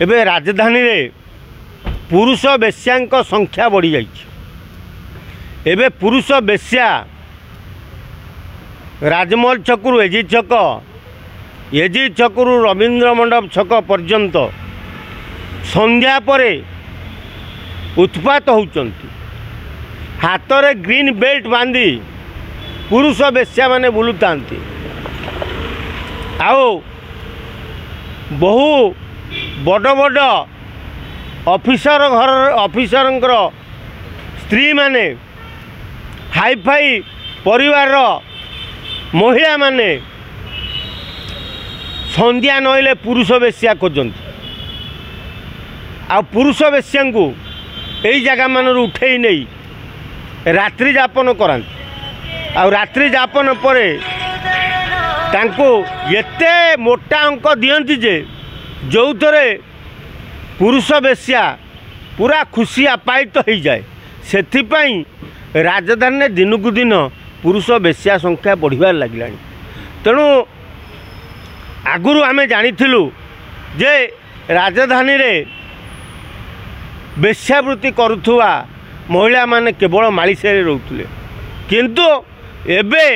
एबे राजधानी रे पुरुष बेश्या संख्या बढ़ी जाइए। एबे पुरुष बेश्या राजमहल छकु एजी छक, एजी छकु रवींद्र मंडप छक पर्यंत संध्या परे उत्पात होउचंती। हाथ रे ग्रीन बेल्ट बांधी पुरुष बेश्या माने बुलुतांती। आओ बहु बड़ बड़ ऑफिसर घर ऑफिसर स्त्री माने हाई फाई परिवार महिला माने संध्या नईले पुरुष बेश्या खोजती। आ पुरुष बेश्या को यही जगह मान उठे नहीं रात्रि जापन कराती। आ रात्रि जापन पर एते मोटा अंक दियंती जे जो थरे पुरुष बेश्या पूरा खुशी आपायित हो जाए। से राजधानी दिन को दिन पुरुष बेश्या संख्या बढ़िबार लगिला। तेणु आगुरु आमे जानिथिलु जे राजधानी रे बेश्यावृत्ति करुथुवा महिला माने केवल मालिसेरे रहउथले, किंतु एबे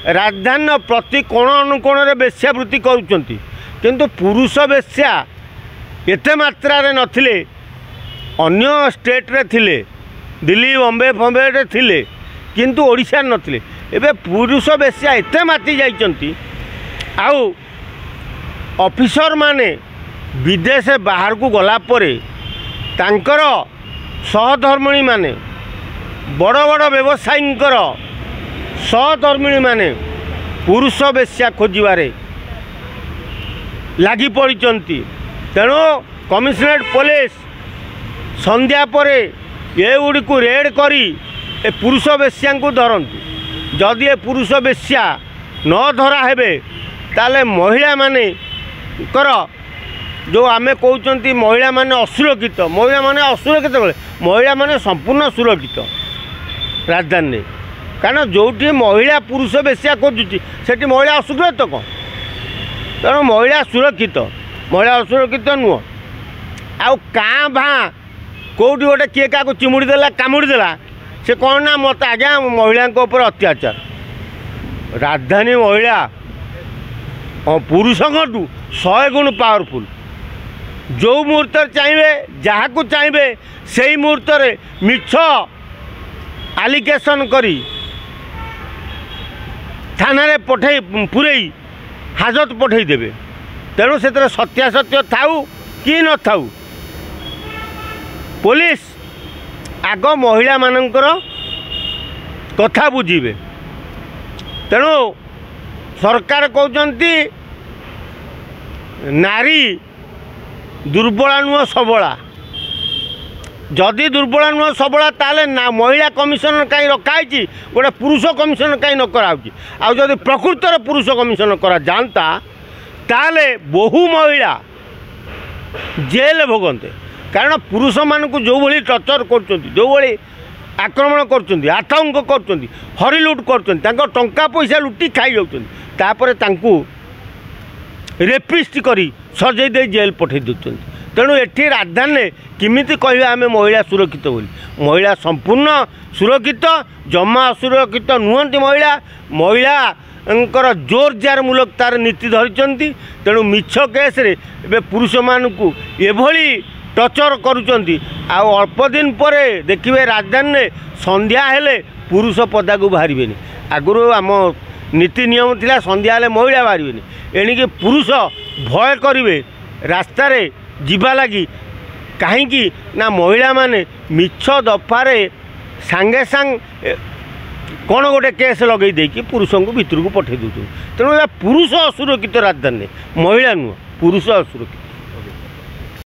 राजधानी प्रति कोण अनुकोण रे बेश्यावृत्ति करुचंती। किंतु पुरुष बेश्या एते मात्रा रे नथिले, अन्य स्टेट रे थिले, दिल्ली बम्बे फम्बे रे थिले, किंतु ओडिशा नथिले। एबे पुरुष बेश्या एते माति जाइचंती। आउ ऑफिसर माने विदेश बाहर को गला परे तांकर सहधर्मिणी माने बड़ बड़ व्यवसायी सहधर्मिणी माने पुरुष बेश्या खोजिबारे लगी पड़िचंती। तेणु कमिशनरेट पुलिस संध्या परे ये गुड़ी को रेड करी ए पुरुष बेश्या को धरती। जदि ए पुरुष बेश्या न धरा हेबे ताले महिला माने कर जो आमे कहते महिला माने असुरक्षित, महिला माने असुरक्षित बोले महिला माने संपूर्ण सुरक्षित राजधानी। कारण जोटी महिला पुरुष बेश्या खोजुची सेठी महिला असुरक्षित कौन? तेणु महिला सुरक्षित, महिला असुरक्षित नुह। आउ काँ भाँ कौटी गोटे किए क्या चिमुड़ी देला कामुड़ी देला से कौन ना मत आज्ञा महिला उपर अत्याचार। राजधानी महिला पुरुषों 100 गुण पावरफुल। जो मुहूर्त चाहिए जहाँ को चाहिए से मुहूर्त मिछ आलिगेसन करी थाना रे पठे पूरे हाजत पठे देवे। तेणु से सत्यासत्य थाऊ कि न थाऊ पुलिस आग महिला मानकर कथा बुझीबे। तेणु सरकार कहते नारी दुर्बला नुह सबला। जदि दुर्बला नुह सबला ताले ना महिला कमिशनर कहीं रखाई गोटे पुरुष कमिशनर कहीं न कराऊँगी। आउ जदि प्रकृतर पुरुष कमिशनर करा जानता ताले बहु महिला जेल भोगंते। कारण पुरुष मानक जो भली टर्चर कर जो भली आक्रमण कर आतंक कर हरिलुट कर टंका पैसा लुटी खाई जाऊँ रेपिस्ट करी सजई दे जेल पठे दूसरी। तेणु एठी राजधानी किमिति कहवा आम महिला सुरक्षित बोली? महिला संपूर्ण सुरक्षित, जमा असुरक्षित नुहंती। महिला महिला जोर जार मूलक तार नीति धरिचंती। तेणु मिछ केस रे एबे पुरुष मानकू एभली टर्चर करुचंती। आ अल्प दिन परे देखिए राजधानी संध्या हेले पुरुष पदा को बाहर। आगुरी आम नीति नियम थिला संध्या हेले महिला बाहर। एणिके पुरुष भय करिवे रास्ता रे जीवा लगी। कहीं ना महिला माने मिछ दफारे सांगे सांग कौन गोटे केस लगे देकी पुरुष को भितर को पठे दूँ। तेणु पुरुष असुरक्षित राजधानी, महिला नुह पुरुष असुरक्षित।